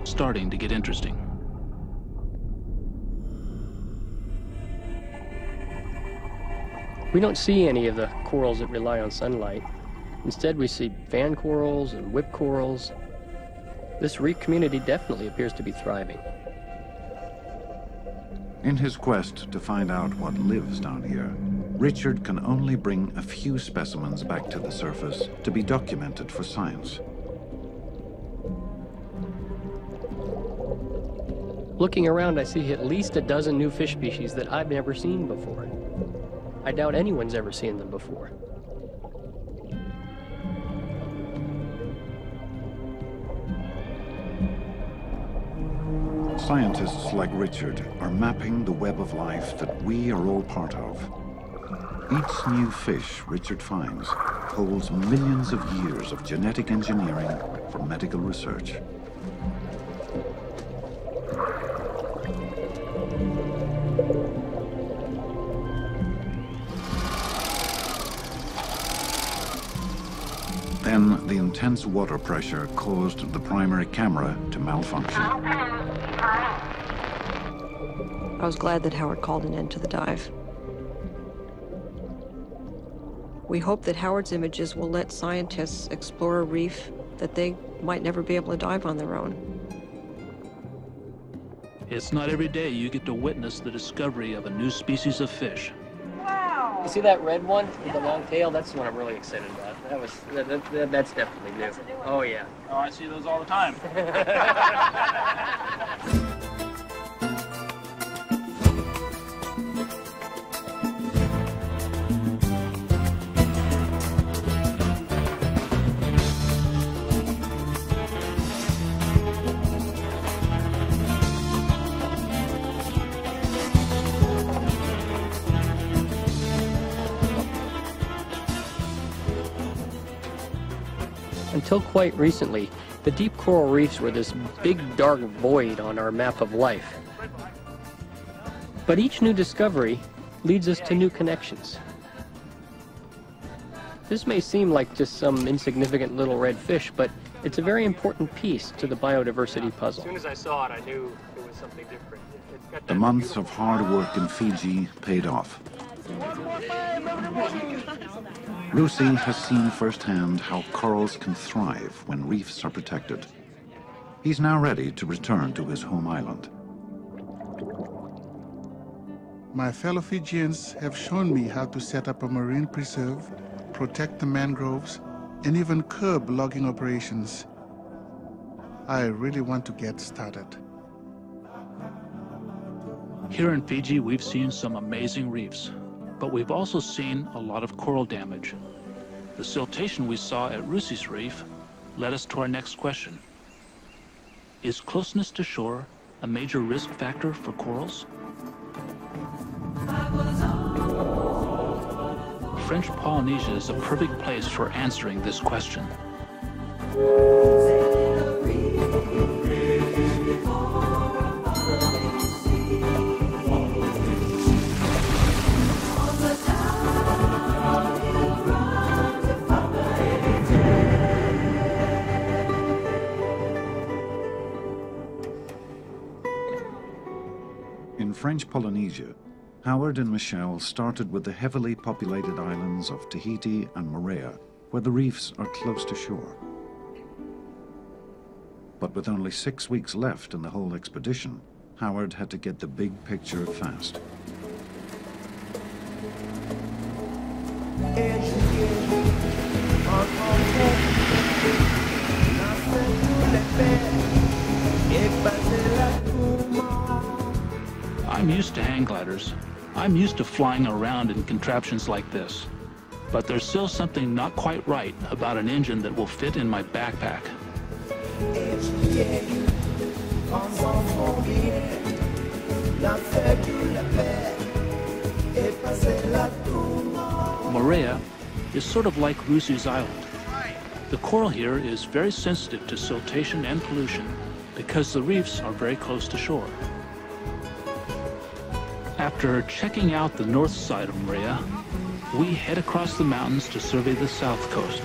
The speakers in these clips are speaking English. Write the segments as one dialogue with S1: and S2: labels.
S1: is starting to get interesting.
S2: We don't see any of the corals that rely on sunlight. Instead, we see fan corals and whip corals. This reef community definitely appears to be thriving.
S3: In his quest to find out what lives down here, Richard can only bring a few specimens back to the surface to be documented for science.
S2: Looking around, I see at least a dozen new fish species that I've never seen before. I doubt anyone's ever seen them before.
S3: Scientists like Richard are mapping the web of life that we are all part of. Each new fish Richard finds holds millions of years of genetic engineering for medical research. Then the intense water pressure caused the primary camera to malfunction.
S4: I was glad that Howard called an end to the dive. We hope that Howard's images will let scientists explore a reef that they might never be able to dive on their own.
S1: It's not every day you get to witness the discovery of a new species of fish.
S2: You see that red one with the long tail? That's the one I'm really excited about. That's definitely new. Oh yeah.
S1: Oh, I see those all the time.
S2: Until quite recently, the deep coral reefs were this big dark void on our map of life. But each new discovery leads us to new connections. This may seem like just some insignificant little red fish, but it's a very important piece to the biodiversity puzzle. As soon as I saw it, I knew it was something different.
S3: The months of hard work in Fiji paid off. Lucy has seen firsthand how corals can thrive when reefs are protected. He's now ready to return to his home island.
S5: My fellow Fijians have shown me how to set up a marine preserve, protect the mangroves, and even curb logging operations. I really want to get started.
S1: Here in Fiji, we've seen some amazing reefs, but we've also seen a lot of coral damage. The siltation we saw at Rusi's Reef led us to our next question. Is closeness to shore a major risk factor for corals? French Polynesia is a perfect place for answering this question.
S3: In French Polynesia, Howard and Michelle started with the heavily populated islands of Tahiti and Moorea, where the reefs are close to shore. But with only 6 weeks left in the whole expedition, Howard had to get the big picture fast.
S1: I'm used to hang gliders. I'm used to flying around in contraptions like this. But there's still something not quite right about an engine that will fit in my backpack. Moorea is sort of like Rusi's Island. The coral here is very sensitive to siltation and pollution because the reefs are very close to shore. After checking out the north side of Moorea, we head across the mountains to survey the south coast.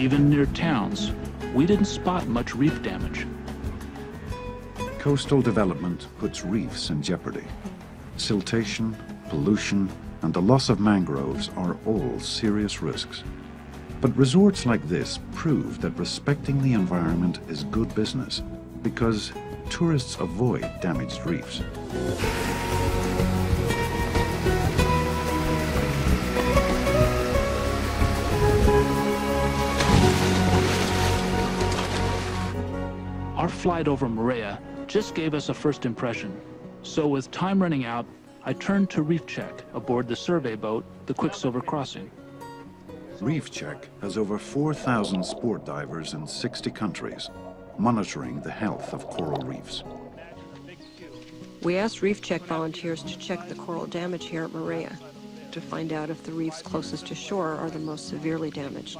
S1: even near towns, we didn't spot much reef damage.
S3: Coastal development puts reefs in jeopardy. Siltation, pollution, and the loss of mangroves are all serious risks. But resorts like this prove that respecting the environment is good business because tourists avoid damaged reefs.
S1: Our flight over Moorea just gave us a first impression. So with time running out, I turned to Reef Check aboard the survey boat, the Quicksilver Crossing.
S3: Reef Check has over 4,000 sport divers in 60 countries, monitoring the health of coral reefs.
S4: We asked Reef Check volunteers to check the coral damage here at Moorea to find out if the reefs closest to shore are the most severely damaged.